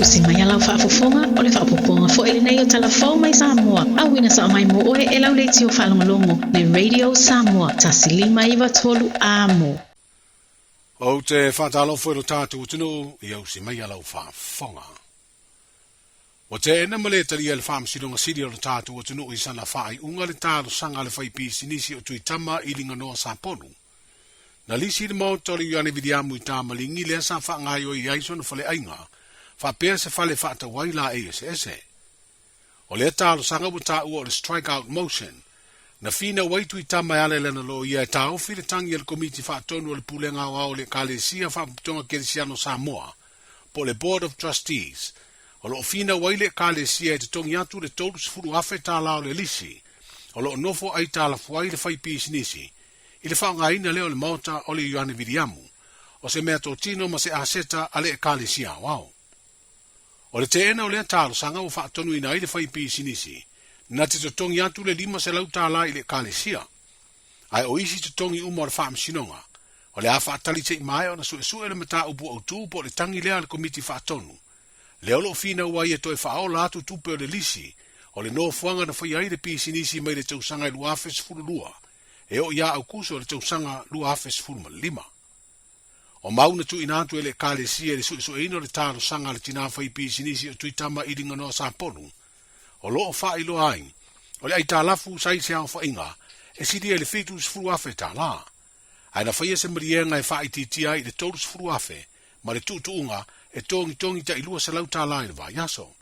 Usimaya lau whaafofonga o le whaapoponga fo ele nei o Tala Fou Mai Samoa. Awina sa o mai mo oe e lau leiti o whaalongolongo le Radio Samoa tasilima iwa tolu amo. O te whaatalo fwero tātu utunu i au simaya lau whaafonga. O te ena male tari ele whaamsidonga siri o le tātu utunu i sana whaai unga le tālo sanga le whaipisi nisi o tuitama i linga noa sa ponu. Na lisi le mau tori i ane vidiamu i tā malingi le sa whaangai o i aiso na whale ainga. Whapea se whale whaata waila e ese. O le tālo sanga wata ua o le strike out motion. Na fina waitu i tama ale lena lo ia e tāo while tangi al komiti whaatonu o le pulenga o le kalesia whaaputonga kerisiano Samoa. Po le Board of Trustees. O lo fina waile kalesia e te tongi atu le tolu sifuru afe tāla o le lisi. O lo nofo ai Tala Fou Mai le whaipisi nisi. I le whaangaina leo le mauta o le Ioane Vidiamu. O se mea tōtino ma se aseta ale e kalesia wao. O le te ena o le tālo sanga o whaatonu ina i le whaipisi nisi. Na te totongi atu le lima se lau tāla i le kalesia. Ai o isi totongi umar whaamsinonga. O le a whaatali te mai o na sue le mata upu au tū po le tangi lea le komiti whaatonu. Le olo fina ua ia toe whaao la atu tupe o le lisi. O le no fuanga na whai ai le pisi nisi mai le tausanga i luafes furulua. E o ia au kuso le tausanga luafes furuma. O mauna tu inatu e le kalesia le sue ino le tālo sanga le tina whai pisi nisi o tuitama i ringa noa sa ponu. O loo wha ilo ai, o le ai tā lafu sai se au whainga, e siri e le fitu sifuru afe tā la. Ai na whaia se marienga e wha i titia i le tolu sifuru afe, ma le tuunga e tongi ta ilua se lau tā la i le vai aso.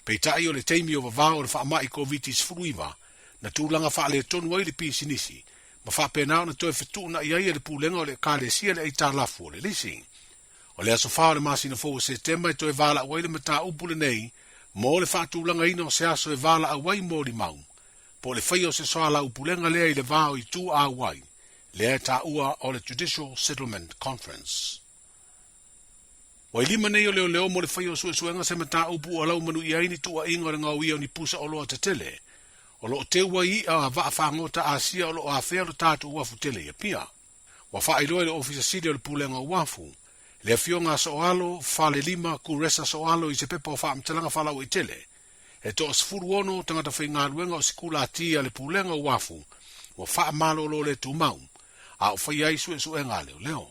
Pei tai o le teimi o vavao le wha mai COVID sifuru iwa, na tūlanga wha le tonu ai le pisi nisi, ma wha penao na toe whetu na iai le pūlenga o le kalesia le ai tā lafu o le lisi. O le aso whao le masina fōu se tema e toe vala uai le mata upule nei, mo le whaatulanga ina o se aso e vala awai mo li mau. Po le whaio se soa la upulenga lea i le vao i tū a wai. Lea ta ua o le Judicial Settlement Conference. Wai lima nei o leo mo le whaio suenga se mata upu o lau manu i aini tu a inga ringa o ia ni pusa o loa te tele. O lo te ua i a vaa whangota a sia o lo a whea lo tātu ua futele ia pia. Wa wha iloa le ofisa siri o le pulenga o wafu. Le fionga soalo, fale lima, kuresa soalo i se pepa o whaamtalanga whalau i tele. E to asfuru ono tangata whaingaruenga o sikula atia le pulenga o wafu, wa whaamalo lo le tumau, a o whaiai suenga leo.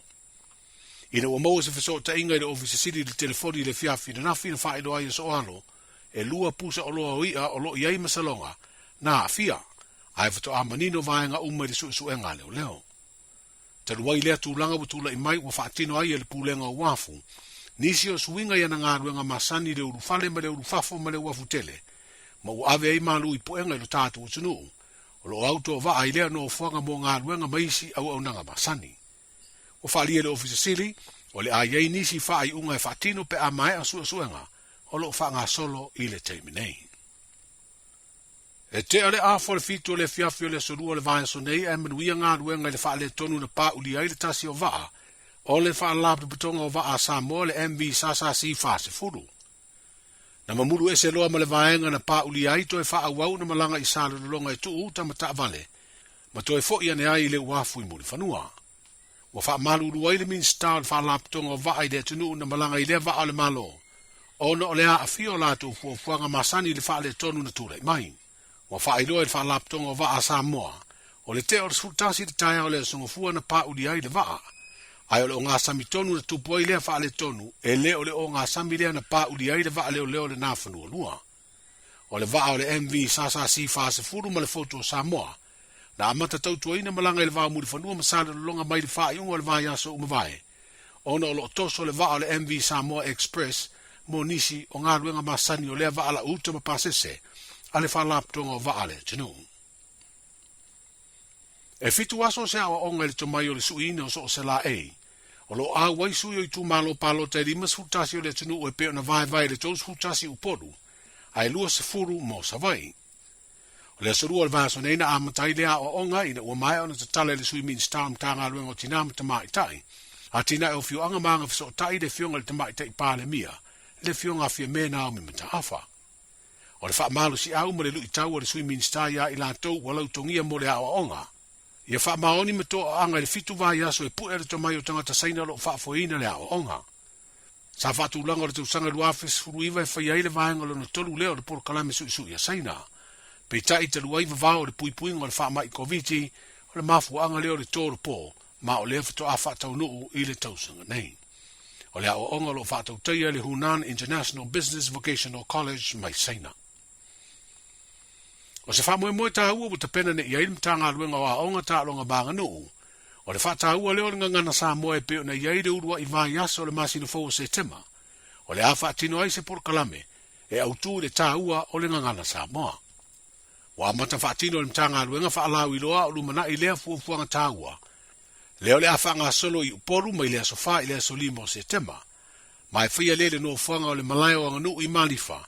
Ina ua mau se whaso ta inga i le ofisa siri le telefoni le fiafi na nafi na whaelo ai soalo, e lua pusa o loa ia o lo iai masalonga, na a fia, ai whato a manino vaenga umari suenga leo. Taruai lea tūlanga watula i mai wa whaatino ai e le pūlenga o wafu. Nisi o suinga ia na ngāruenga masani le urufale ma le urufafo ma le wafu tele. Ma u ave ai malu i poenga i lo tātu utunu. O lo auto o vaa i lea no o fuanga mo ngāruenga maisi au au nanga masani. O whaalia le ofisa sili, o le aiei nisi wha ai unga e whaatino pe a mai a suenga. O lo whaanga solo i le teiminei. E te ale a le fitu le fiafio le sorua le vae so nei e manuia ngā ruenga le whaale tonu na pā uli ai le tasi o vaa, o le wha lapu putonga o vaa Samoa le MV sasa si fase furu. Na mamuru e se loa ma le vaenga na pā uli ai to e wha awau na malanga i sāle lolonga e tuu ta mata vale, ma to e fo i ane ai le uafu i muri whanua. Wa wha malu ruai le min star le wha lapu putonga o vaa i le tunu na malanga i le vaa le malo, o no le a afio la tu fuanga masani le wha le tonu na tūrei mai. Wa whaeloa i whalaptonga o vaa Samoa, o le te o sfutasi te taia o le songofua na pā uli ai le vaa. Ai o le o ngā sami tonu na tupu ai lea whaale tonu, e le o le o ngā sami lea na pā uli ai le vaa leo le nāwhanu o lua. O le vaa o le MV sasa si fase furu ma le foto o Samoa, na amata tautua ina malanga i le vaa muri whanua masale longa mai le whaa iunga o le vaa yaso umavae. Ona o lo toso le vaa o le MV Samoa Express, mo nisi o ngā ruenga masani o lea vaa la uta ma pasese, ale whalaptonga o vaale tino. E fitu aso se awa onga le tomai o le suina o so se la ei. O lo a waisu i tu malo palo te rimas futasi o le tino o e peo na vai le tos futasi upodu. Ai lua se furu mo sa vai. O le asuru o le vaso neina a matai lea o onga ina ua mai ona te tale le sui min stam tanga luenga o tinama tamai tai. A tina e o fio anga manga fiso tai le fionga le tamai tai pāle mia. Le fionga fia mena o mi mata afa. O le wha malu si au mo le lui tau o le sui minsta ia i la tau walau tongia mo le awa onga. Ia wha maoni me to anga le fitu vai aso e pu ere to mai o tangata saina lo wha foina le awa onga. Sa whaatulanga o le tausanga luafes furuiva e whaiai le vaenga lo na tolu leo le polo kalame sui a saina. Pei tai te luai vavao le pui o le wha mai koviti o le mafuanga leo le tōru pō ma o le whato a whaatau nuu i le tausanga nei. O le ao onga lo whaatau teia le Hunan International Business Vocational College mai saina. O se wha moe tā ua bu te pena ne iai mta ngā luenga o a onga tā longa banga nuu. O le whata ua leo le ngana Samoa e peo na iai de urua i vai aso le masino fōu se tema. O le a whaatino ai se por kalame e autu le tā ua o le ngana Samoa. Wa mata whaatino le mta ngā luenga whaalau i loa o lumana i lea fuafuanga tā ua. Leo le a whaanga solo i uporu mai lea sofa i lea solimo se tema. Mai whia lele no fuanga o le malayo anga nuu i malifa.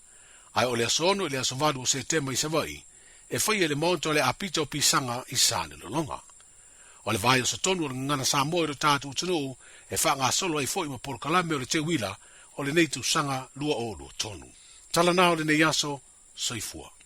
Ai o lea sono i lea sovadu o se tema i savai. E whaia le monto le apito pisanga i sāne longa. O le vai o sa tonu o le ngana Samoa i ro tātu tunu e whaanga solo ai fo i ma porkalame o le te wila o le neitu sanga lua o lo tonu. Tala nao le nei aso, soifua.